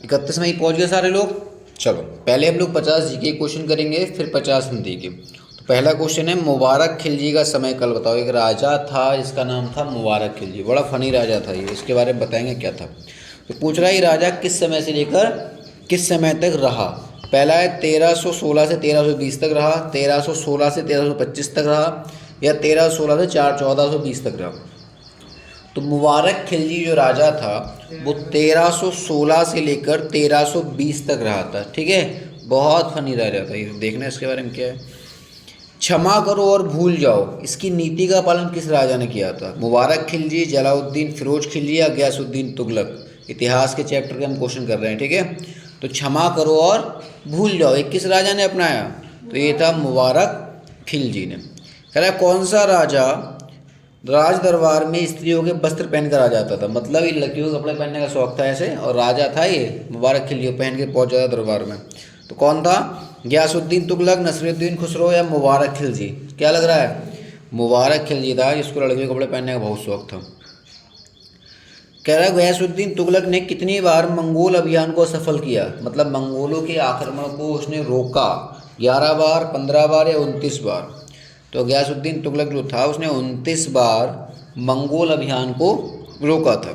31 में ही पहुँच गए सारे लोग। चलो पहले हम लोग 50 जीके क्वेश्चन करेंगे, फिर 50 हिंदी के। तो पहला क्वेश्चन है मुबारक खिलजी का समय कल बताओ। एक राजा था जिसका नाम था मुबारक खिलजी, बड़ा फनी राजा था ये, इसके बारे में बताएंगे क्या था। तो पूछ रहा है ये राजा किस समय से लेकर किस समय तक रहा। पहला है 1316 से 1320 तक रहा, 1316 से 1325 तक रहा, या 1316 से 1420 तक रहा। तो मुबारक खिलजी जो राजा था वो 1316 से लेकर 1320 तक रहा था। ठीक है, बहुत फनी राजा था ये, देखना इसके बारे में क्या है। क्षमा करो और भूल जाओ, इसकी नीति का पालन किस राजा ने किया था। मुबारक खिलजी, जलालुद्दीन फिरोज खिलजी, या गयासुद्दीन तुगलक। इतिहास के चैप्टर के हम क्वेश्चन कर रहे हैं। ठीक है, तो क्षमा करो और भूल जाओ ये किस राजा ने अपनाया। तो ये था मुबारक खिलजी ने। कह रहा है कौन सा राजा राज दरबार में स्त्रियों के वस्त्र पहनकर आ जाता था। मतलब ये लड़कियों के कपड़े पहनने का शौक था ऐसे, और राजा था ये मुबारक खिलजी, पहन के पहुंच जाता दरबार में। तो कौन था, गयासुद्दीन तुगलक, नसरुद्दीन खुसरो, या मुबारक खिलजी। क्या लग रहा है, मुबारक खिलजी था जिसको लड़कियों के कपड़े पहनने का बहुत शौक था। कह रहा है गयासुद्दीन तुगलक ने कितनी बार मंगोल अभियान को सफल किया। मतलब मंगोलों के आक्रमण को उसने रोका, 11 बार, 15 बार, या 29 बार। तो गयासुद्दीन तुगलक जो था उसने 29 बार मंगोल अभियान को रोका था।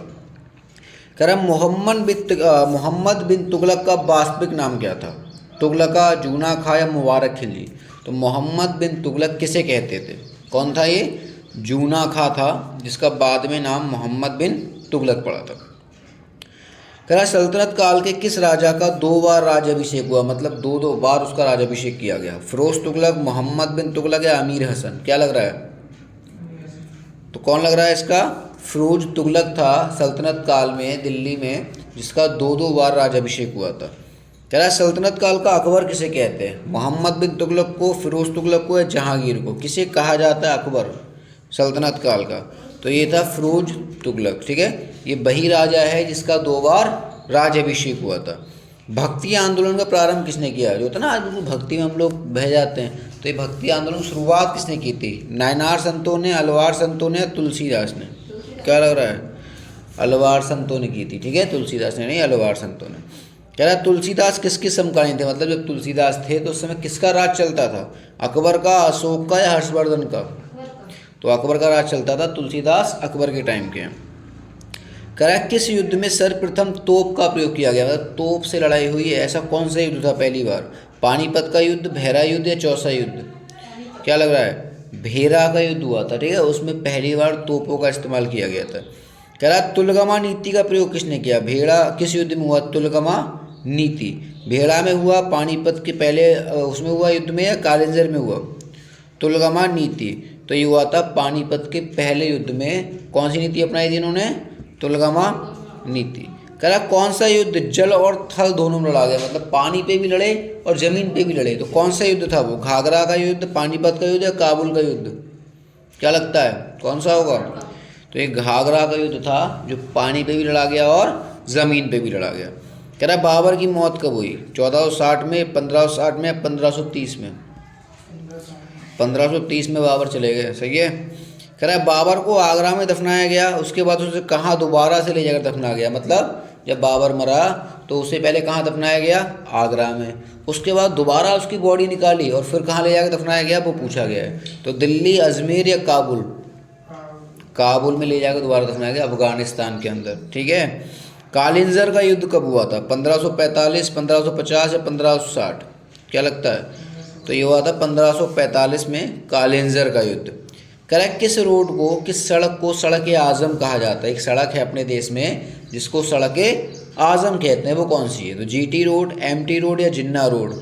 कह रहा मोहम्मद बिन तुगलक का वास्तविक नाम क्या था। तुगलका, जूना खा, या मुबारक खिलजी। तो मोहम्मद बिन तुगलक किसे कहते थे। कौन था ये, जूना खा था जिसका बाद में नाम मोहम्मद बिन तुगलक पड़ा था। कह रहा सल्तनत काल के किस राजा का 2 बार राज्याभिषेक हुआ। मतलब 2 बार उसका राज्याभिषेक किया गया। फिरोज तुगलक, मोहम्मद बिन तुगलक, या अमीर हसन। क्या लग रहा है, तो कौन लग रहा है इसका, फिरोज तुगलक था सल्तनत काल में दिल्ली में जिसका 2 बार राज्याभिषेक हुआ था। कह रहा है सल्तनत काल का अकबर किसे कहते हैं। मोहम्मद बिन तुगलक को, फिरोज तुगलक को, या जहांगीर को। किसे कहा जाता है अकबर सल्तनत काल का। तो ये था फिरोज तुगलक। ठीक है, ये वही राजा है जिसका 2 बार राज्याभिषेक हुआ था। भक्ति आंदोलन का प्रारंभ किसने किया। जो था ना आज बिल्कुल भक्ति में हम लोग बह जाते हैं, तो ये भक्ति आंदोलन की शुरुआत किसने की थी। नायनार संतों ने, अलवार संतों ने, या तुलसीदास ने। क्या लग रहा है, अलवार संतों ने की थी। ठीक है, तुलसीदास ने नहीं, अलवार संतों ने। कह रहा है तुलसीदास किसके समकालीन थे। मतलब जब तुलसीदास थे तो उस समय किसका राज चलता था, अकबर का, अशोक का, या हर्षवर्धन का। तो अकबर का राज चलता था, तुलसीदास अकबर के टाइम के। कह रहा है किस युद्ध में सर्वप्रथम तोप का प्रयोग किया गया। मतलब तोप से लड़ाई हुई है, ऐसा कौन सा युद्ध था पहली बार। पानीपत का युद्ध, भैरा युद्ध, या चौसा युद्ध। क्या लग रहा है, भेरा का युद्ध हुआ था। ठीक है, उसमें पहली बार तोपों का इस्तेमाल किया गया था। कह रहा तुलगमा नीति का प्रयोग किसने किया। भेड़ा किस युद्ध में हुआ, तुलगमा नीति। भेड़ा में हुआ, पानीपत के पहले उसमें हुआ युद्ध में, या कालिंजर में हुआ। तुलगमा नीति तो ये हुआ था पानीपत के पहले युद्ध में। कौन सी नीति अपनाई थी इन्होंने, तुलगमा नीति। कह रहा कौन सा युद्ध जल और थल दोनों में लड़ा गया। मतलब पानी पे भी लड़े और जमीन पे भी लड़े। तो कौन सा युद्ध था वो, घाघरा का युद्ध, पानीपत का युद्ध, या काबुल का युद्ध। क्या लगता है कौन सा होगा। तो ये घाघरा का युद्ध था जो पानी पे भी लड़ा गया और ज़मीन पे भी लड़ा गया। कह रहा बाबर की मौत कब हुई, 1460 में, 1560 में, 1530 में। 1530 में बाबर चले गए, सही है। कह रहा है बाबर को आगरा में दफनाया गया, उसके बाद उसे कहाँ दोबारा से ले जाकर दफनाया गया। मतलब जब बाबर मरा तो उसे पहले कहाँ दफनाया गया, आगरा में। उसके बाद दोबारा उसकी बॉडी निकाली और फिर कहाँ ले जाकर दफनाया गया वो पूछा गया है। तो दिल्ली, अजमेर, या काबुल। काबुल में ले जाकर दोबारा दफनाया गया, अफगानिस्तान के अंदर। ठीक है, कालिंजर का युद्ध कब हुआ था, 1545, 1550, या 1560। क्या लगता है, तो ये हुआ था 1545 में कालिंजर का युद्ध। करेक्ट, किस रोड को, किस सड़क को सड़क आज़म कहा जाता है। एक सड़क है अपने देश में जिसको सड़क आज़म कहते हैं, वो कौन सी है। तो जीटी रोड, एमटी रोड, या जिन्ना रोड।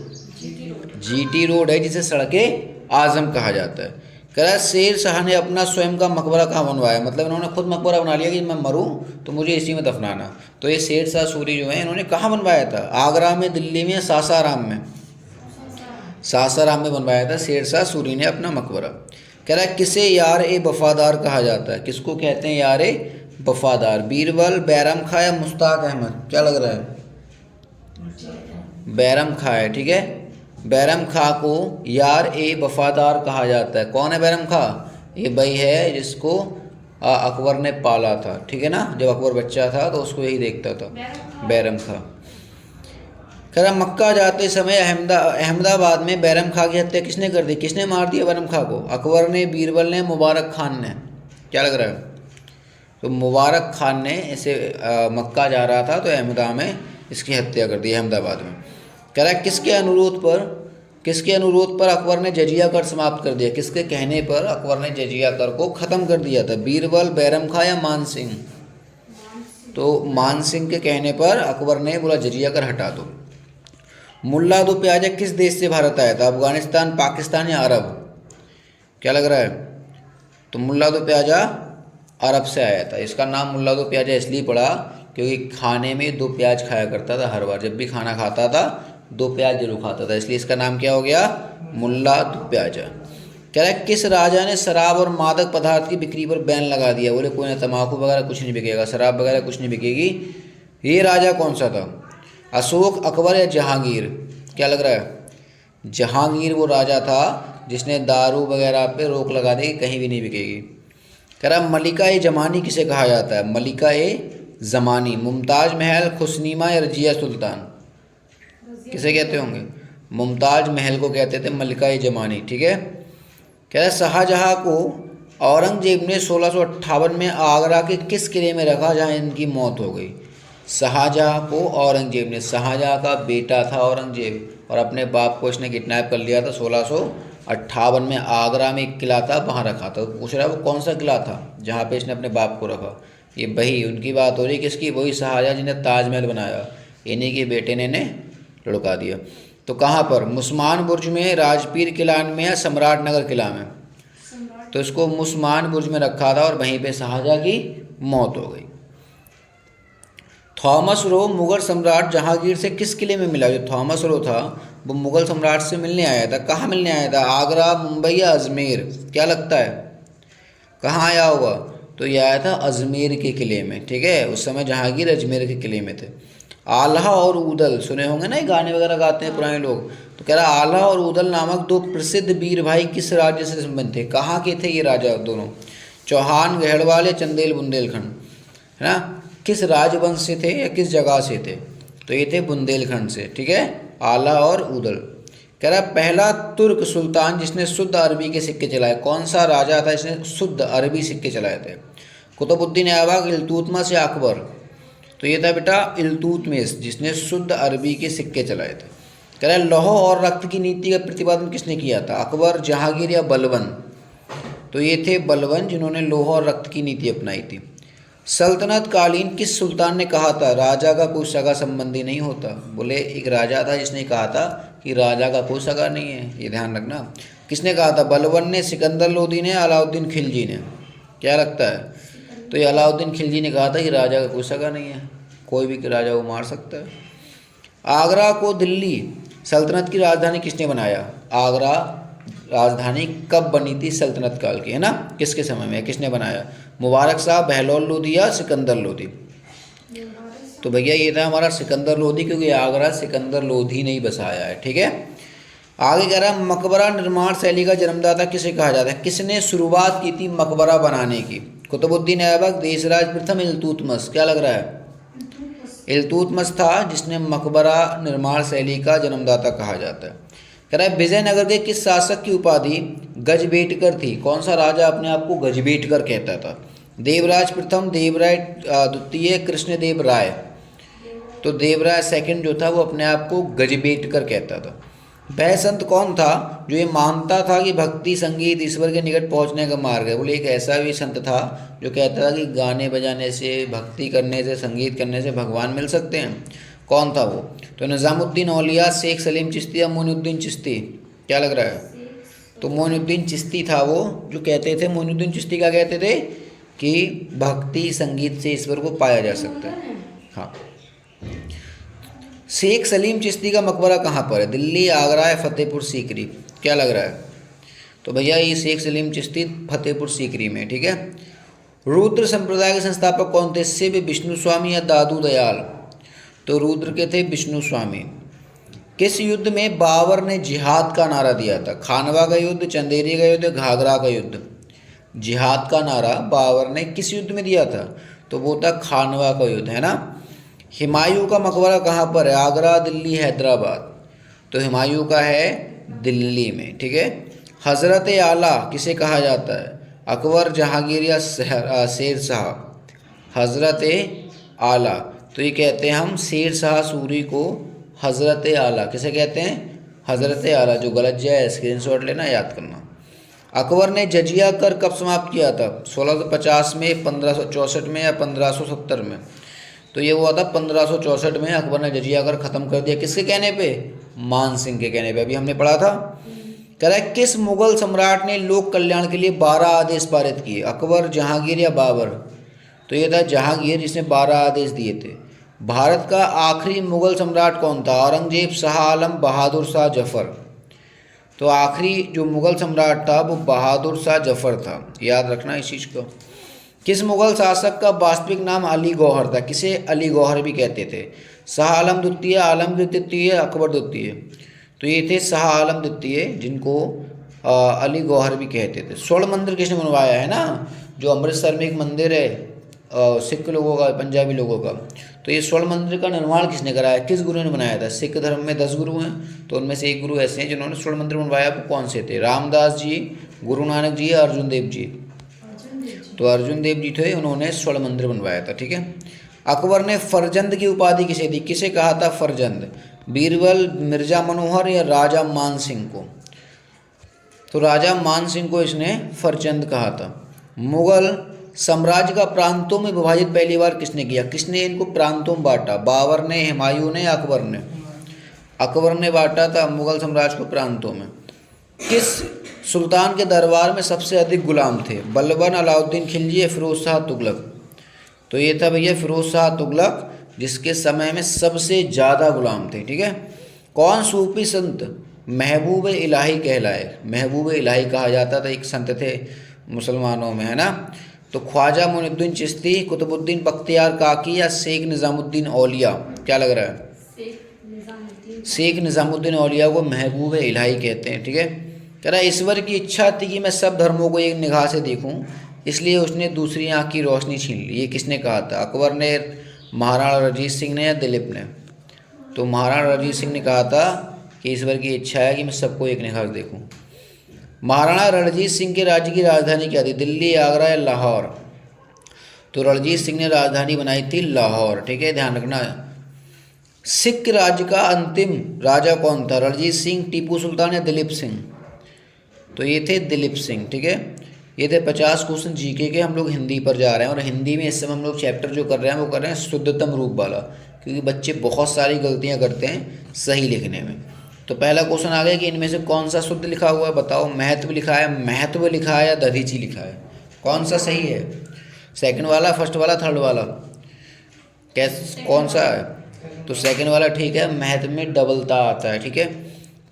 जीटी रोड है जिसे सड़क आज़म कहा जाता है। कह रहा है शेर शाह ने अपना स्वयं का मकबरा कहाँ बनवाया। मतलब इन्होंने खुद मकबरा बना लिया कि मैं मरूं तो मुझे इसी में दफनाना। तो ये शेर शाह सूरी जो है इन्होंने कहाँ बनवाया था, आगरा में, दिल्ली में, सासाराम में। सासाराम में बनवाया था शेर शाह सूरी ने अपना मकबरा। कह रहा है किसे यार ए वफादार कहा जाता है। किसको कहते हैं यार ए वफादार, बीरबल, बैरम खां, या मुश्ताक अहमद। क्या लग रहा है, बैरम खां है। ठीक है, बैरम खां को यार ए वफादार कहा जाता है। कौन है बैरम खां, ये भाई है जिसको अकबर ने पाला था। ठीक है ना, जब अकबर बच्चा था तो उसको यही देखता था, बैरम खां। कह रहा मक्का जाते समय अहमदाबाद में बैरम खां की हत्या किसने कर दी, किसने मार दिया बैरम खां को? अकबर ने, बीरबल ने, मुबारक खान ने? क्या लग रहा है? तो मुबारक खान ने ऐसे मक्का जा रहा था तो अहमदाबाद में इसकी हत्या कर दी, अहमदाबाद में। कह रहा है किसके अनुरोध पर अकबर ने जजिया कर समाप्त कर दिया? किसके कहने पर अकबर ने जजिया कर को ख़त्म कर दिया था? बीरबल, बैरम खां या मान सिंह? तो मान सिंह के कहने पर अकबर ने बोला जजिया कर हटा दो। मुल्ला दो प्याजा किस देश से भारत आया था? अफगानिस्तान, पाकिस्तान या अरब? क्या लग रहा है? तो मुल्ला दो प्याजा अरब से आया था। इसका नाम मुल्ला दो प्याजा इसलिए पड़ा क्योंकि खाने में 2 प्याज खाया करता था, हर बार जब भी खाना खाता था 2 प्याज जरूर खाता था, इसलिए इसका नाम क्या हो गया? मुल्ला दो प्याजा। कह रहा है किस राजा ने शराब और मादक पदार्थ की बिक्री पर बैन लगा दिया? बोले कोई ना, तम्बाकू वगैरह कुछ नहीं बिकेगा, शराब वगैरह कुछ नहीं बिकेगी। ये राजा कौन सा था? अशोक, अकबर या जहांगीर? क्या लग रहा है? जहांगीर वो राजा था जिसने दारू वगैरह पे रोक लगा दी, कहीं भी नहीं बिकेगी। कह रहा मलिका ए जमानी किसे कहा जाता है? मलिका ए जमानी, मुमताज महल, खुसनीमा या रजिया सुल्तान? किसे कहते होंगे? मुमताज महल को कहते थे मलिका ए जमानी, ठीक है। कह रहा शाहजहाँ को औरंगजेब ने 1658 में आगरा के किस किले में रखा जहाँ इनकी मौत हो गई? शाहजहाँ को औरंगजेब ने, शाहजहाँ का बेटा था औरंगजेब और अपने बाप को इसने किडनैप कर लिया था 1658 में। आगरा में एक किला था, वहाँ रखा था। पूछ रहा है वो कौन सा किला था जहाँ पे इसने अपने बाप को रखा? ये वही उनकी बात हो रही, किसकी? वही शाहजहाँ जिन्हें ताजमहल बनाया, इन्हीं के बेटे ने लुढ़का दिया। तो कहाँ पर? मुस्मान बुर्ज में, राजपीर किला में या सम्राट नगर किला में? तो इसको मुस्मान बुर्ज में रखा था और वहीं पे शाहजहाँ की मौत हो गई। थॉमस रो मुगल सम्राट जहांगीर से किस किले में मिला? जो थॉमस रो था वो मुगल सम्राट से मिलने आया था। कहाँ मिलने आया था? आगरा, मुंबई या अजमेर? क्या लगता है कहाँ आया होगा? तो ये आया था अजमेर के किले में, ठीक है। उस समय जहांगीर अजमेर के किले में थे। आल्हा और ऊदल सुने होंगे ना, ये गाने वगैरह गाते हैं पुराने लोग। तो कह रहा आल्हा और ऊदल नामक 2 प्रसिद्ध वीर भाई किस राज्य से संबंधित थे? कहाँ के थे ये राजा दोनों? चौहान, गहड़वाल या चंदेल बुंदेलखंड? है ना, किस राजवंश से थे या किस जगह से थे? तो ये थे बुंदेलखंड से, ठीक है, आला और ऊदल। कह रहा पहला तुर्क सुल्तान जिसने शुद्ध अरबी के सिक्के चलाए, कौन सा राजा था जिसने शुद्ध अरबी सिक्के चलाए थे? कुतुबुद्दीन ऐबक, इल्तुतमिश या अकबर? तो ये था बेटा इल्तुतमिश जिसने शुद्ध अरबी के सिक्के चलाए थे। कह रहा लौह और रक्त की नीति का प्रतिपादन किसने किया था? अकबर, जहांगीर या बलबन? तो ये थे बलबन जिन्होंने लौह और रक्त की नीति अपनाई थी। सल्तनत कालीन किस सुल्तान ने कहा था राजा का कोई सगा संबंधी नहीं होता? बोले एक राजा था जिसने कहा था कि राजा का कोई सगा नहीं है, ये ध्यान रखना। किसने कहा था? बलबन ने, सिकंदर लोदी ने, अलाउद्दीन खिलजी ने? क्या लगता है? तो ये अलाउद्दीन खिलजी ने कहा था कि राजा का कोई सगा नहीं है, कोई भी राजा को मार सकता है। आगरा को दिल्ली सल्तनत की राजधानी किसने बनाया? आगरा राजधानी कब बनी थी सल्तनत काल की, है ना, किसके समय में, किसने बनाया? मुबारक शाह, बहलोल लोदी या सिकंदर लोदी? तो भैया ये था हमारा सिकंदर लोदी, क्योंकि आगरा सिकंदर लोदी ने ही बसाया है, ठीक है। आगे कह रहा है मकबरा निर्माण शैली का जन्मदाता किसे कहा जाता है? किसने शुरुआत की थी मकबरा बनाने की? कुतुबुद्दीन ऐबक, देशराज प्रथम, इल्तुतमिश? क्या लग रहा है? इल्तुतमिश था जिसने मकबरा निर्माण शैली का जन्मदाता कहा जाता है। कह रहा है विजयनगर के किस शासक की उपाधि गजबेटकर थी? कौन सा राजा अपने आप को गजबेटकर कहता था? देवराज प्रथम, देवराय द्वितीय, कृष्णदेव राय? तो देवराय सेकंड जो था वो अपने आप को गजबेटकर कहता था। वह संत कौन था जो ये मानता था कि भक्ति संगीत ईश्वर के निकट पहुंचने का मार्ग है? बोले एक ऐसा भी संत था जो कहता था कि गाने बजाने से, भक्ति करने से, संगीत करने से भगवान मिल सकते हैं। कौन था वो? तो निज़ामुद्दीन औलिया, शेख सलीम चिश्ती या मोइनुद्दीन चिश्ती? क्या लग रहा है? तो मोइनुद्दीन चिश्ती था वो जो कहते थे, मोइनुद्दीन चिश्ती क्या कहते थे कि भक्ति संगीत से ईश्वर को पाया जा सकता है। हाँ। शेख सलीम चिश्ती का मकबरा कहाँ पर है? दिल्ली, आगरा या फतेहपुर सीकरी? क्या लग रहा है? तो भैया ये शेख सलीम चिश्ती फतेहपुर सीकरी में, ठीक है। रुद्र संप्रदाय के संस्थापक कौन थे? शिव, विष्णु स्वामी या दादू दयाल? तो रुद्र के थे विष्णु स्वामी। किस युद्ध में बाबर ने जिहाद का नारा दिया था? खानवा का युद्ध, चंदेरी का युद्ध, घाघरा का युद्ध? जिहाद का नारा बाबर ने किस युद्ध में दिया था? तो वो था खानवा का युद्ध, है ना। हुमायूं का मकबरा कहाँ पर है? आगरा, दिल्ली, हैदराबाद। तो हुमायूं का है दिल्ली में, ठीक है। हज़रत आला किसे कहा जाता है? अकबर, जहांगीर या शेर शाह? हज़रत आला, तो ये कहते हैं हम शेर शाह सूरी को हज़रत आला किसे कहते हैं? हज़रत आला। जो गलत जाए स्क्रीनशॉट लेना, याद करना। अकबर ने जजिया कर कब समाप्त किया था? 1650 में, 1564 में या 1570 में? तो ये हुआ था 1564 में। अकबर ने जजिया कर ख़त्म कर दिया, किसके कहने पे? मान सिंह के कहने पे। अभी हमने पढ़ा था। कह रहा है किस मुगल सम्राट ने लोक कल्याण के लिए 12 आदेश पारित किए? अकबर, जहांगीर या बाबर? तो ये था जहांगीर, जिसने 12 आदेश दिए थे। भारत का आखिरी मुगल सम्राट कौन था? औरंगजेब, शाह आलम, बहादुर शाह जफ़र? तो आखिरी जो मुगल सम्राट था वो बहादुर शाह जफ़र था, याद रखना इस चीज़ को। किस मुगल शासक का वास्तविक नाम अली गौहर था? किसे अली गौहर भी कहते थे? शाह आलम द्वितीय, आलमगीर द्वितीय, अकबर द्वितीय? तो ये थे शाह आलम द्वितीय, जिनको अली गौहर भी कहते थे। स्वर्ण मंदिर किसने बनवाया है ना? जो अमृतसर में एक मंदिर है सिख लोगों का, पंजाबी लोगों का, तो ये स्वर्ण मंदिर का निर्माण किसने कराया? किस गुरु ने बनाया था? सिख धर्म में 10 गुरु हैं, तो उनमें से एक गुरु ऐसे हैं जिन्होंने स्वर्ण मंदिर बनवाया। वो कौन से थे? रामदास जी, गुरु नानक जी, अर्जुन देव जी? तो अर्जुन देव जी थे, उन्होंने स्वर्ण मंदिर बनवाया था, ठीक है। अकबर ने फरजंद की उपाधि किसे दी? किसे कहा था फरजंद? बीरबल, मिर्जा मनोहर या राजा मान सिंह को? तो राजा मान सिंह को इसने फरजंद कहा था। मुगल साम्राज्य का प्रांतों में विभाजित पहली बार किसने किया? किसने इनको प्रांतों में बांटा? बाबर ने, हुमायूं ने, अकबर ने? अकबर ने बांटा था मुगल साम्राज्य को प्रांतों में। किस सुल्तान के दरबार में सबसे अधिक गुलाम थे? बलबन, अलाउद्दीन खिलजी या फिरोज शाह तुगलक? तो ये था भैया फिरोज शाह तुगलक, जिसके समय में सबसे ज़्यादा गुलाम थे, ठीक है। कौन सूफी संत महबूब इलाही कहलाए? महबूब इलाही कहा जाता था, एक संत थे मुसलमानों में, है ना। तो ख्वाजा मोइनुद्दीन चिश्ती, कुतुबुद्दीन बख्तियार काकी या शेख निज़ामुद्दीन औलिया? क्या लग रहा है? शेख निज़ामुद्दीन औलिया को महबूब इलाही कहते हैं, ठीक है। कह रहा है ईश्वर की इच्छा थी कि मैं सब धर्मों को एक निगाह से देखूं, इसलिए उसने दूसरी आँख की रोशनी छीन ली। ये किसने कहा था? अकबर ने, महाराणा रणजीत सिंह ने या दिलीप ने? तो महाराणा रणजीत सिंह ने कहा था कि ईश्वर की इच्छा है कि मैं सबको एक निगाह से देखूँ। महाराणा रणजीत सिंह के राज्य की राजधानी क्या थी? दिल्ली, आगरा या लाहौर? तो रणजीत सिंह ने राजधानी बनाई थी लाहौर, ठीक है, ध्यान रखना। सिख राज्य का अंतिम राजा कौन था? रणजीत सिंह, टीपू सुल्तान या दिलीप सिंह? तो ये थे दिलीप सिंह, ठीक है। ये थे 50 क्वेश्चन जीके के। हम लोग हिंदी पर जा रहे हैं, और हिंदी में इस समय हम लोग चैप्टर जो कर रहे हैं वो कर रहे हैं शुद्धतम रूप वाला, क्योंकि बच्चे बहुत सारी गलतियाँ करते हैं सही लिखने में। तो पहला क्वेश्चन आ गया कि इनमें से कौन सा शुद्ध लिखा हुआ है? बताओ। महत्व लिखा है, महत्व लिखा है या दधीची लिखा है? कौन सा सही है? सेकंड वाला, फर्स्ट वाला, थर्ड वाला? कौन सा है? तो सेकंड वाला ठीक है, महत्व में डबलता आता है, ठीक है।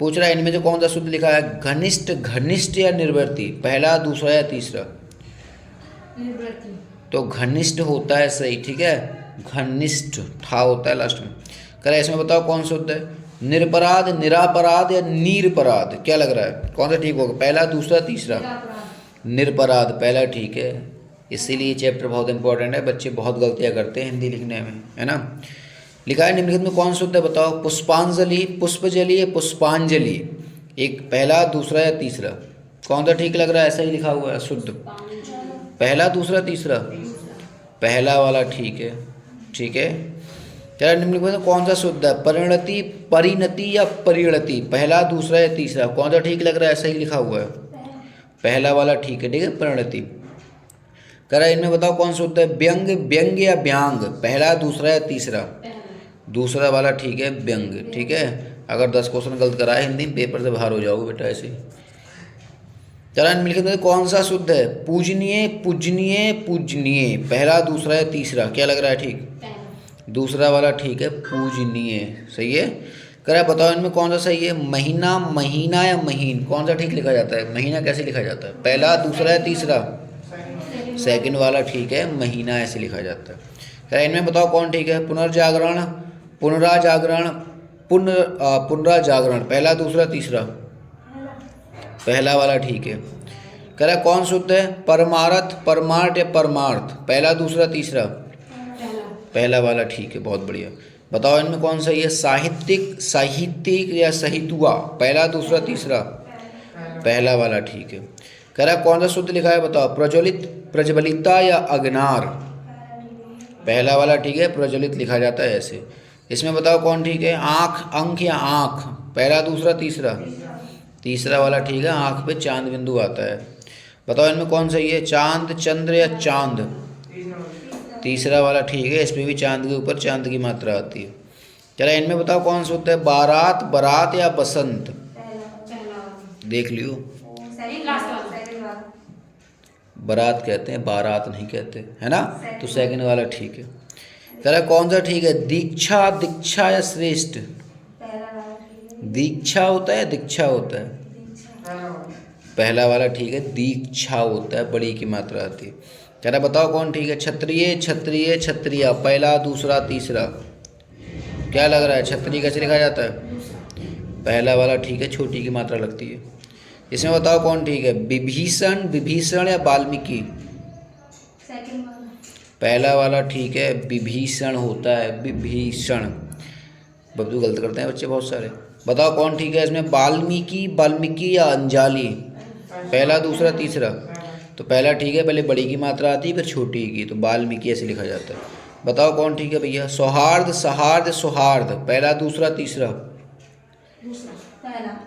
पूछ रहा है इनमें से कौन सा शुद्ध लिखा है? घनिष्ठ, घनिष्ठ या निर्वर्ती? पहला, दूसरा या तीसरा? निर्वर्ती। तो घनिष्ठ होता है सही, ठीक है, घनिष्ठ ठा होता है लास्ट में। कह इसमें बताओ कौन शुद्ध है? निरपराध, निरापराध या नीरपराध? क्या लग रहा है कौन सा ठीक होगा? पहला, दूसरा, तीसरा? निरपराध पहला ठीक है। इसीलिए ये चैप्टर बहुत इंपॉर्टेंट है, बच्चे बहुत गलतियाँ करते हैं हिंदी लिखने में, है ना। लिखा है निम्नलिखित में कौन शुद्ध है? बताओ। पुष्पांजलि, पुष्पजलि या पुष्पांजलि? एक पहला, दूसरा या तीसरा? कौन सा ठीक लग रहा है? ऐसा ही लिखा हुआ है शुद्ध। पहला, दूसरा, तीसरा? पहला वाला ठीक है, ठीक है। क्या निम्नलिखित में कौन सा शुद्ध है? परिणति, परिणति या परिणति? पहला, दूसरा या तीसरा? कौन सा ठीक लग रहा है? ऐसा ही लिखा हुआ है, पहला वाला ठीक है, ठीक है, परिणति। कह रहा है इनमें बताओ कौन शुद्ध है? व्यंग, व्यंग या व्यांग? पहला, दूसरा या तीसरा? दूसरा वाला ठीक है, व्यंग, ठीक है। अगर 10 क्वेश्चन गलत कराए हिंदी में पेपर से बाहर हो जाओगे बेटा ऐसे ही। चला निम्नलिखित में कौन सा शुद्ध है? पूजनीय, पूजनीय, पूजनीय? पहला, दूसरा या तीसरा? क्या लग रहा है ठीक? दूसरा वाला ठीक है, पूजनीय, सही है। कह रहा है बताओ इनमें कौन सा सही है? महीना, महीना या महीन? कौन सा ठीक लिखा जाता है? महीना कैसे लिखा जाता है? पहला, दूसरा या तीसरा? सेकंड वाला ठीक है, महीना ऐसे लिखा जाता है। कह रहा है इनमें बताओ कौन ठीक है? पुनर्जागरण, पुनराजागरण, पुनराजागरण? पहला, दूसरा, तीसरा? पहला वाला ठीक है। कह रहा है कौन शुद्ध है? परमार्थ, परमार्थ या परमार्थ? पहला, दूसरा, तीसरा? पहला वाला ठीक है, बहुत बढ़िया। बताओ इनमें कौन सा ये साहित्यिक, साहित्यिक या सहितुआ, पहला दूसरा तीसरा? पहला वाला ठीक है। कह रहा कौन सा शुद्ध लिखा है बताओ, प्रज्वलित, प्रज्वलिता या अग्नार? पहला वाला ठीक है, प्रज्वलित लिखा जाता है ऐसे। इसमें बताओ कौन ठीक है, आँख, अंक या आँख, पहला दूसरा तीसरा? तीसरा वाला ठीक है, आँख पे चांद बिंदु आता है। बताओ इनमें कौन सही है, चांद, चंद्र या चांद? तीसरा वाला ठीक है, इसमें भी चांद के ऊपर चांद की मात्रा आती है। चलो इनमें बताओ कौन सा होता है, बारात, बारात या बसंत? देख लियो, बारात कहते हैं, बारात नहीं कहते, है ना? तो सेकंड वाला ठीक है। कह रहा कौन सा ठीक है, दीक्षा, दीक्षा या श्रेष्ठ? दीक्षा होता है, दीक्षा होता है? पहला वाला ठीक है, दीक्षा होता है, बड़ी की मात्रा आती है। कह रहा बताओ कौन ठीक है, क्षत्रिय, क्षत्रिय, क्षत्रिय, पहला दूसरा तीसरा? क्या लग रहा है, क्षत्रिय कैसे लिखा जाता है? पहला वाला ठीक है, छोटी की मात्रा लगती है। इसमें बताओ कौन ठीक है, विभीषण, विभीषण या वाल्मीकि? पहला वाला ठीक है, विभीषण होता है, विभीषण। बब्बू गलत करते हैं बच्चे बहुत सारे। बताओ कौन ठीक है इसमें, वाल्मीकि, वाल्मीकि या अंजाली? पहला दूसरा तीसरा? तो पहला ठीक है, पहले बड़ी की मात्रा आती है फिर छोटी की, तो वाल्मीकि ऐसे लिखा जाता है। बताओ कौन ठीक है भैया, सौहार्द, सौहार्द, सौहार्द, पहला दूसरा तीसरा?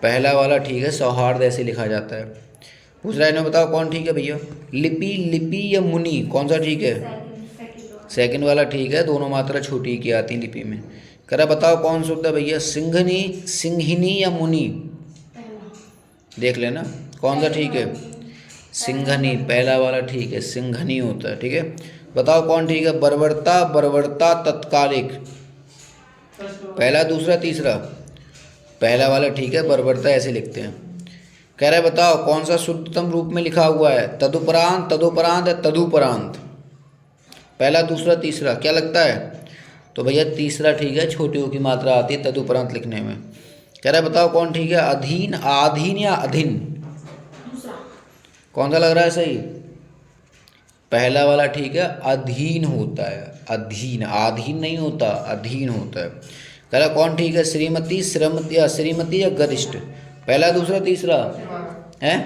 पहला वाला ठीक है, सौहार्द ऐसे लिखा जाता है। पूछ रहा है इन्हें, बताओ कौन ठीक है भैया, लिपि, लिपि या मुनि, कौन सा ठीक है? सेकंड वाला ठीक है, दोनों मात्रा छोटी की आती है लिपि में। कह रहा बताओ कौन सा होता है भैया, सिंघनी, सिंघिनी या मुनि? देख लेना कौन सा ठीक है, सिंघनी, पहला वाला ठीक है, सिंघनी होता है, ठीक है। बताओ कौन ठीक है, बर्बरता, बर्बरता, तत्कालिक, पहला दूसरा तीसरा? पहला वाला ठीक है, बर्बरता ऐसे लिखते हैं। कह रहा है बताओ कौन सा शुद्धतम रूप में लिखा हुआ है, तदुपरांत, तदुपरांत या तदुपरांत? पहला दूसरा तीसरा, क्या लगता है? तो भैया तीसरा ठीक है, छोटियों की मात्रा आती है तदुपरांत लिखने में। कह रहा है बताओ कौन ठीक है, अधीन, आधीन या अधीन? कौन सा लग रहा है सही? पहला वाला ठीक है, अधीन होता है, अधीन, आधीन नहीं होता, अधीन होता है। कह रहा कौन ठीक है, श्रीमती, श्रीमती या श्रीमती या गरिष्ठ? पहला दूसरा तीसरा है?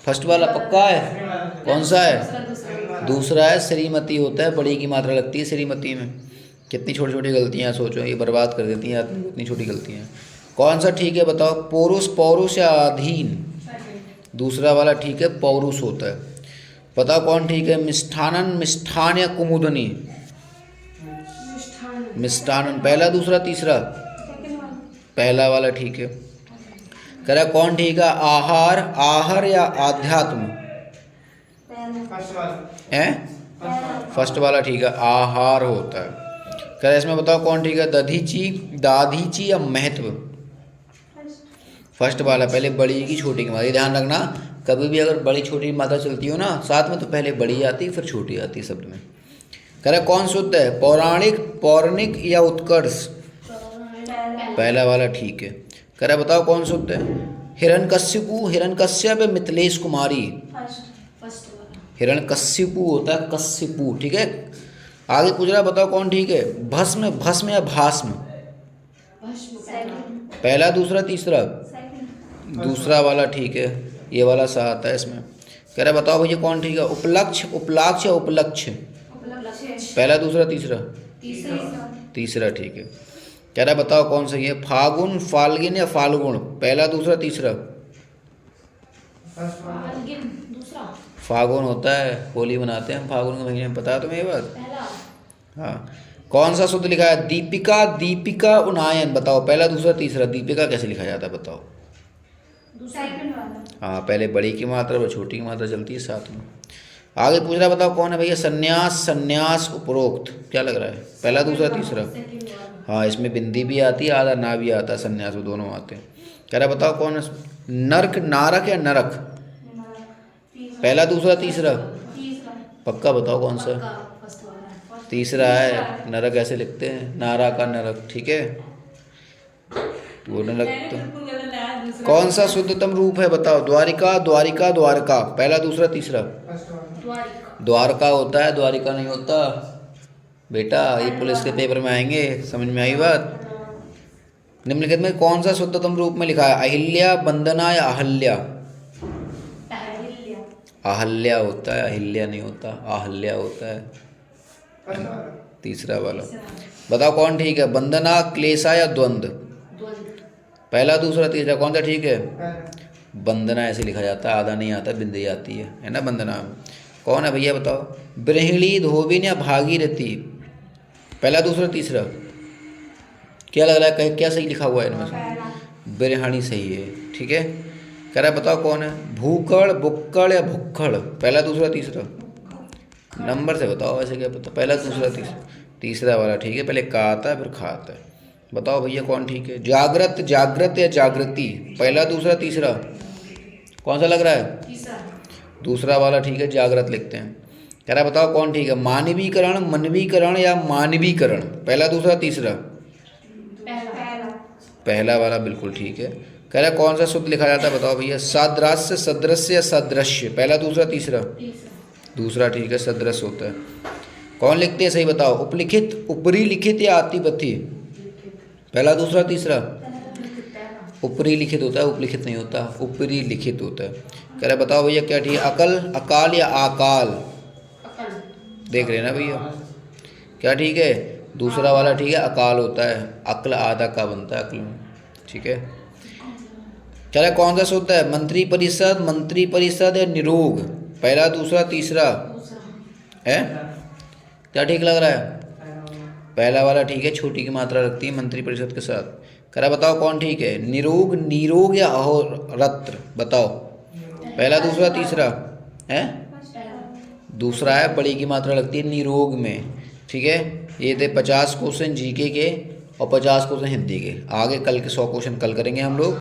फर्स्ट वाला पक्का है? कौन सा है? दूसरा है, श्रीमती होता है, बड़ी की मात्रा लगती है श्रीमती में। कितनी छोटी छोटी गलतियाँ सोचो, ये बर्बाद कर देती हैं आदमी, इतनी छोटी गलतियाँ। कौन सा ठीक है बताओ, पौरुष, पौरुष या अधीन? दूसरा वाला ठीक है, पौरुष होता है। बताओ कौन ठीक है, मिष्ठानन, मिष्ठान या कुमुदनी? मिष्ठानन, पहला दूसरा तीसरा? पहला वाला ठीक है। कह रहा कौन ठीक है, आहार, आहार या आध्यात्म? है फर्स्ट वाला ठीक है, आहार होता है। कह रहा इसमें बताओ कौन ठीक है, दधीची, दाधीची या महत्व? फर्स्ट वाला, पहले बड़ी की छोटी की मात्रा, ध्यान रखना कभी भी अगर बड़ी छोटी मात्रा चलती हो ना साथ में, तो पहले बड़ी आती फिर छोटी आती शब्द में। कह रहा कौन शुद्ध है, पौराणिक, पौराणिक या उत्कर्ष? पहला वाला ठीक है। कह रहा बताओ कौन शुद्ध है, हिरण्यकश्यपु, हिरण्यकश्यप या मिथिलेश कुमारी? हिरण्यकश्यपु होता है, कश्यपु, ठीक है। आगे पूछ रहा बताओ कौन ठीक है, भस्म, भस्म या भास्म? पहला दूसरा तीसरा? दूसरा वाला ठीक है, ये वाला सही आता है इसमें। कह रहा बताओ भैया कौन ठीक है, उपलक्ष, उपलाक्ष या उपलक्ष्य? पहला दूसरा तीसरा? तीसरा ठीक है। कह रहा बताओ कौन सही है, फागुन, फाल्गिन या फाल्गुन? पहला दूसरा तीसरा? फागुन होता है, होली मनाते हैं हम फागुन के महीने में, पता तुम्हें ये बात? हाँ। कौन सा शुद्ध लिखा है, दीपिका, दीपिका, उन्नयन? बताओ पहला दूसरा तीसरा? दीपिका कैसे लिखा जाता है बताओ? हाँ, पहले बड़ी की मात्रा और छोटी की मात्रा चलती है साथ में। आगे पूछ रहा बताओ कौन है भैया, संन्यास, संन्यास, उपरोक्त? क्या लग रहा है, पहला दूसरा तीसरा? हाँ, इसमें बिंदी भी आती है, आधा ना भी आता है, संन्यास में दोनों आते हैं। कह रहा बताओ कौन है, नरक, नारक या नरक? पहला दूसरा तीसरा? पक्का बताओ कौन सा? तीसरा है, नरक ऐसे लिखते हैं, नारा का नरक, ठीक है। वो नरक तो कौन सा शुद्धतम रूप है बताओ, द्वारिका, द्वारिका, द्वारका? पहला दूसरा तीसरा? द्वारका होता है, द्वारिका नहीं होता। बेटा ये पुलिस के पेपर में आएंगे, समझ में आई बात। निम्नलिखित में कौन सा शुद्धतम रूप में लिखा है? अहिल्या, वंदना या अहल्या? अहल्या होता है, अहिल्या नहीं होता, अहल्या होता है। तीसरा वाला बताओ कौन ठीक है? वंदना, क्लेशा या द्वंद्व? पहला, दूसरा, तीसरा कौन सा ठीक है? वंदना ऐसे लिखा जाता है, आधा नहीं आता, बिंदी आती है ना वंदना। कौन है भैया बताओ? बृहिणी, धोबिन या भागीरथी? पहला, दूसरा, तीसरा क्या लग रहा है, क्या सही लिखा हुआ है इनमें से? बृहिणी सही है, ठीक है। कह रहा है बताओ कौन है? भूकड़, बुक्कड़ या भुक्कड़? पहला, दूसरा, तीसरा नंबर से बताओ, ऐसे क्या पता? पहला, दूसरा, तीसरा? तीसरा वाला ठीक है, पहले का आता है फिर खा आता है। बताओ भैया कौन ठीक है? जागृत, जागृत या जागृति? पहला, दूसरा, तीसरा कौन सा लग रहा है? दूसरा वाला ठीक है, जागृत लिखते हैं। कह रहा है बताओ कौन ठीक है? मानवीकरण, मनवीकरण या मानवीकरण? पहला, दूसरा, तीसरा? पहला वाला बिल्कुल ठीक है। कह रहा है कौन सा शुद्ध लिखा जाता है बताओ भैया? सादृश्य, सदृश्य या सदृश्य? पहला, दूसरा, तीसरा? दूसरा ठीक है, सदृश्य होता है। कौन लिखते हैं सही बताओ? उपलिखित, ऊपरी लिखित या आतिपथी? पहला, दूसरा, तीसरा? ऊपरी लिखित होता है, उपलिखित नहीं होता, ऊपरी लिखित होता है। कह रहा बताओ भैया क्या ठीक है? अकल, अकाल या आकाल? देख रहे ना भैया, क्या ठीक है? दूसरा वाला ठीक है, अकाल होता है, अक्ल आधा का बनता है अक्ल में, ठीक है। कह रहा कौन सा शुद्ध है? मंत्री परिषद, मंत्री परिषद या निरोग? पहला, दूसरा, तीसरा है? क्या ठीक लग रहा है? पहला वाला ठीक है, छोटी की मात्रा रखती है मंत्री परिषद के साथ। कह रहा बताओ कौन ठीक है? निरोग, नीरोग या अहोरात्र? बताओ पहला, दूसरा, तीसरा है? दूसरा है, बड़ी की मात्रा लगती है निरोग में, ठीक है। ये थे 50 क्वेश्चन जीके के और 50 क्वेश्चन हिंदी के। आगे कल के 100 क्वेश्चन कल करेंगे हम लोग।